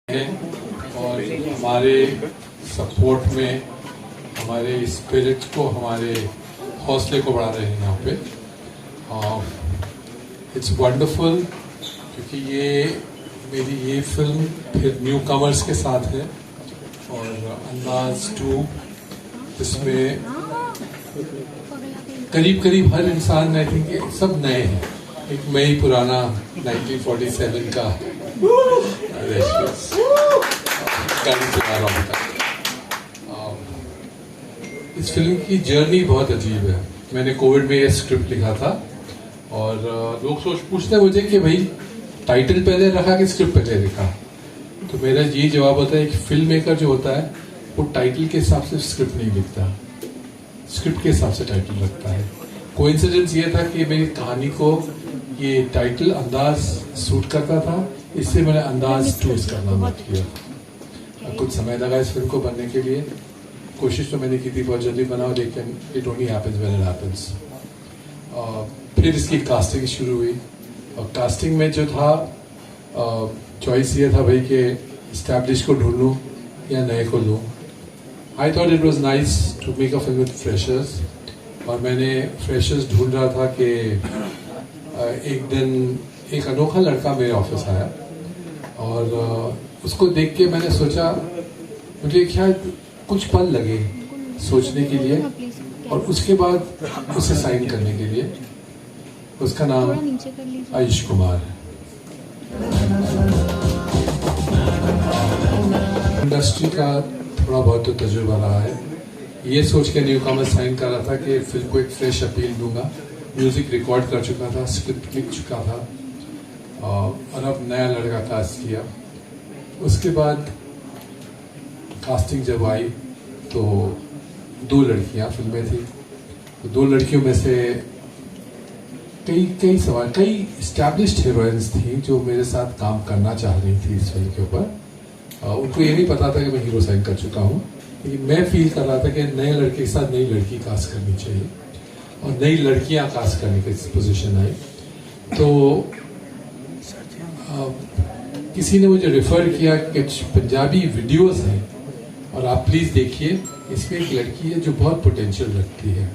और हमारे सपोर्ट में हमारे स्पिरिट को, हमारे हौसले को बढ़ा रहे हैं यहाँ पे। इट्स वंडरफुल क्योंकि मेरी ये फिल्म फिर न्यू कमर्स के साथ है और अंदाज 2 इसमें करीब करीब हर इंसान, आई थिंक सब नए हैं। एक मैं ही पुराना 1947 का गाड़ी चला रहा हूँ। इस फिल्म की जर्नी बहुत अजीब है। मैंने कोविड में ये स्क्रिप्ट लिखा था और लोग पूछते हैं मुझे कि भाई टाइटल पहले रखा कि स्क्रिप्ट पहले लिखा। तो मेरा ये जवाब होता है कि फिल्म मेकर जो होता है वो टाइटल के हिसाब से स्क्रिप्ट नहीं लिखता, स्क्रिप्ट के हिसाब से टाइटल रखता है। कोइंसिडेंस ये था कि मेरी कहानी को ये टाइटल अंदाज सूट करता था, इससे मैंने अंदाज 2 इसका नाम किया। कुछ समय लगा इस फिल्म को बनने के लिए। कोशिश तो मैंने की थी बहुत जल्दी बनाओ, लेकिन it only happens when it happens. फिर इसकी कास्टिंग शुरू हुई और कास्टिंग में जो था चॉइस ये था भाई कि एस्टैब्लिश को ढूंढ लूँ या नए को लूँ। I thought it was nice to make a film with freshers और मैंने फ्रेशर्स ढूंढ रहा था कि एक दिन एक अनोखा लड़का मेरे ऑफिस आया और उसको देख के मैंने सोचा, मुझे क्या कुछ पल लगे सोचने के लिए और उसके बाद उसे साइन करने के लिए। उसका नाम आयुष कुमार है। इंडस्ट्री का थोड़ा बहुत तो तजुर्बा रहा है। ये सोच के न्यू कॉमर्स साइन कर रहा था कि फिल्म को एक फ्रेश अपील दूंगा। म्यूजिक रिकॉर्ड कर चुका था, स्क्रिप्ट लिख चुका था और अब नया लड़का कास्ट किया। उसके बाद कास्टिंग जब आई तो 2 लड़कियां फिल्म में थी। तो 2 लड़कियों में से कई एस्टैब्लिश्ड हीरोइंस थी जो मेरे साथ काम करना चाह रही थी इस फिल्म के ऊपर। उनको ये नहीं पता था कि मैं हीरो साइन कर चुका हूँ, लेकिन मैं फील कर रहा था कि नए लड़के के साथ नई लड़की कास्ट करनी चाहिए और नई लड़कियां कास्ट करने की पोजीशन आई। तो किसी ने मुझे रेफर किया कि पंजाबी वीडियोस हैं और आप प्लीज़ देखिए, इसमें एक लड़की है जो बहुत पोटेंशियल रखती है।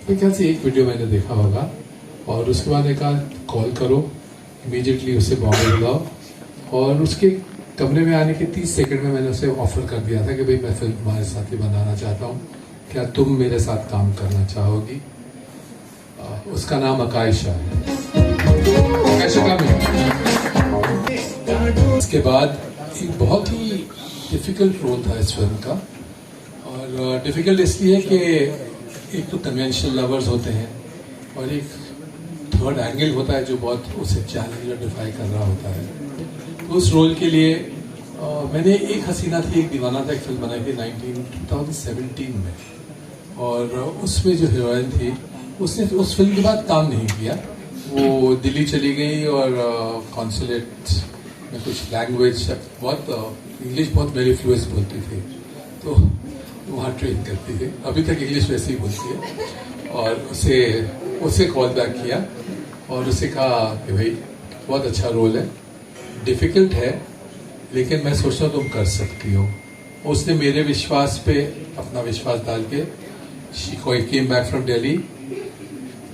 मेरे ख्याल से एक वीडियो मैंने देखा होगा और उसके बाद एक कॉल करो, इमीडिएटली उसे बॉम्बे बुलाओ। और उसके कमरे में आने के 30 सेकंड में मैंने उसे ऑफर कर दिया था कि भाई मैं फिल्म तुम्हारे साथ ही बनाना चाहता हूँ, क्या तुम मेरे साथ काम करना चाहोगी। उसका नाम आकाइशा है। आकाइशा का इसके बाद एक बहुत ही डिफिकल्ट रोल था इस फिल्म का और डिफिकल्ट इसलिए कि एक तो कन्वेंशनल लवर्स होते हैं और एक थर्ड एंगल होता है जो बहुत उसे चैलेंज और डिफाई कर रहा होता है। तो उस रोल के लिए मैंने एक हसीना थी एक दीवाना था एक फिल्म बनाई थी 2017 में और उसमें जो हीरोइन थी उसने उस फिल्म के बाद काम नहीं किया। वो दिल्ली चली गई और कॉन्सुलेट में कुछ लैंग्वेज बहुत इंग्लिश बहुत वेरी फ्लुएंट बोलती थी, तो वहाँ ट्रेन करती थी। अभी तक इंग्लिश वैसे ही बोलती है और उसे कॉल बैक किया और उसे कहा कि भाई बहुत अच्छा रोल है, डिफ़िकल्ट है, लेकिन मैं सोचता हूँ तुम कर सकती हो। उसने मेरे विश्वास पे अपना विश्वास डाल के she came back from Delhi,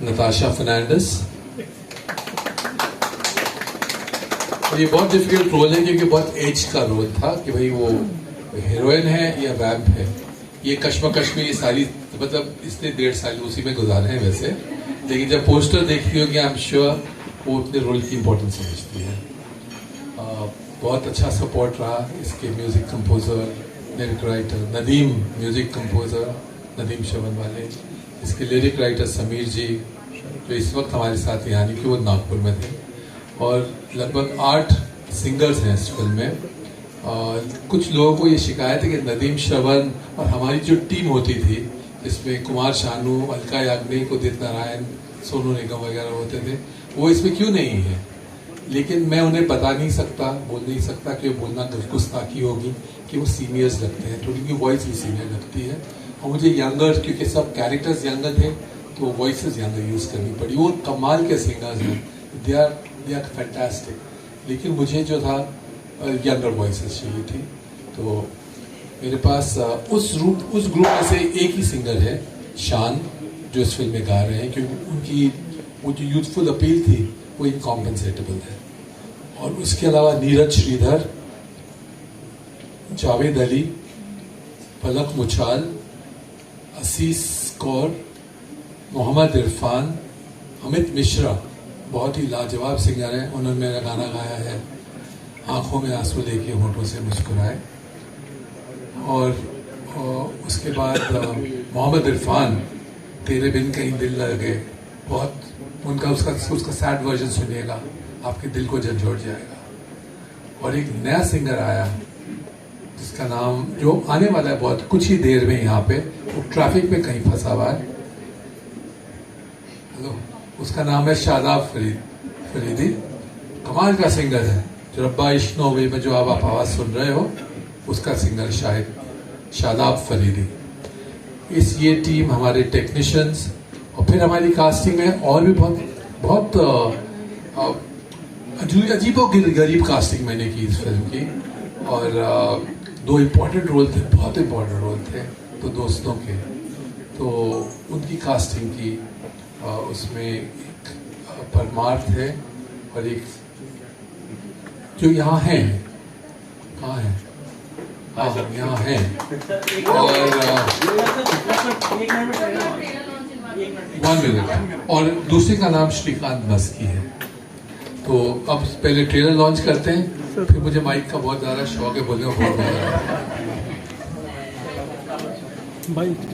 Natasha Fernandes. और ये बहुत डिफिकल्ट रोल है क्योंकि बहुत एज का रोल था कि भाई वो हीरोइन है या वैम्प है। ये कश्मकश में ये सारी मतलब इसने 1.5 साल उसी में गुजारे हैं वैसे, लेकिन जब पोस्टर देखती होगी आई एम श्योर वो अपने रोल की इम्पोर्टेंस समझती है। बहुत अच्छा सपोर्ट रहा इसके music composer, lyric writer Nadeem, music composer Nadeem Shravan वाले, इसके लिरिक राइटर समीर जी जो इस वक्त हमारे साथ यानी कि वो नागपुर में थे। और लगभग 8 सिंगर्स हैं इस फिल्म में। कुछ लोगों को ये शिकायत है कि नदीम श्रवण और हमारी जो टीम होती थी इसमें कुमार शानू, अलका याग्निक, उदित नारायण, सोनू निगम वगैरह होते थे, वो इसमें क्यों नहीं है। लेकिन मैं उन्हें बता नहीं सकता, बोल नहीं सकता कि बोलना गुस्ताखी होगी कि वो सीनियर्स लगते हैं, थोड़ी उनकी वॉइस भी सीनियर लगती है और मुझे यंगर, क्योंकि सब कैरेक्टर्स यंगर थे तो वॉइसेस यंगर यूज़ करनी पड़ी। वो कमाल के सिंगर्स हैं, दे आर फैंटास्टिक। लेकिन मुझे जो था यंगर वॉइसेस चाहिए थी। तो मेरे पास उस ग्रुप में से एक ही सिंगर है, शान, जो इस फिल्म में गा रहे हैं, क्योंकि उनकी वो जो यूथफुल अपील थी वो इनकॉम्पेंसेटेबल है। और उसके अलावा नीरज श्रीधर, जावेद अली, पलक मुछाल, असीस कौर, मोहम्मद इरफान, अमित मिश्रा बहुत ही लाजवाब सिंगर हैं। उन्होंने मेरा गाना गाया है आंखों में आंसू लेके होठों से मुस्कुराए। और उसके बाद मोहम्मद इरफान, तेरे बिन कहीं दिल लगे, बहुत उसका सैड वर्जन सुनिएगा, आपके दिल को झंझोड़ जाएगा। और एक नया सिंगर आया जिसका नाम, जो आने वाला है बहुत कुछ ही देर में यहाँ पे, वो ट्रैफिक में कहीं फंसा हुआ है। हेलो, उसका नाम है शादाब फरीदी। कमाल का सिंगर है। जो रब्बा इश्क नौवे में जो आप आवाज़ सुन रहे हो, उसका सिंगर शायद शादाब फरीदी। ये टीम, हमारे टेक्नीशियंस, और फिर हमारी कास्टिंग में और भी बहुत अजीबो गरीब कास्टिंग मैंने की इस फिल्म की। और 2 इम्पोर्टेंट रोल थे, बहुत इम्पोर्टेंट रोल थे, तो दोस्तों के, तो उनकी कास्टिंग की। उसमें एक परमार्थ है और एक जो यहाँ है, कहाँ है, हाँ यहाँ है। और 1 मिनट। और दूसरे का नाम श्रीकांत मस्की है। तो अब पहले ट्रेलर लॉन्च करते हैं, फिर मुझे माइक का बहुत ज़्यादा शौक है, बोलने में बहुत मजा आता है।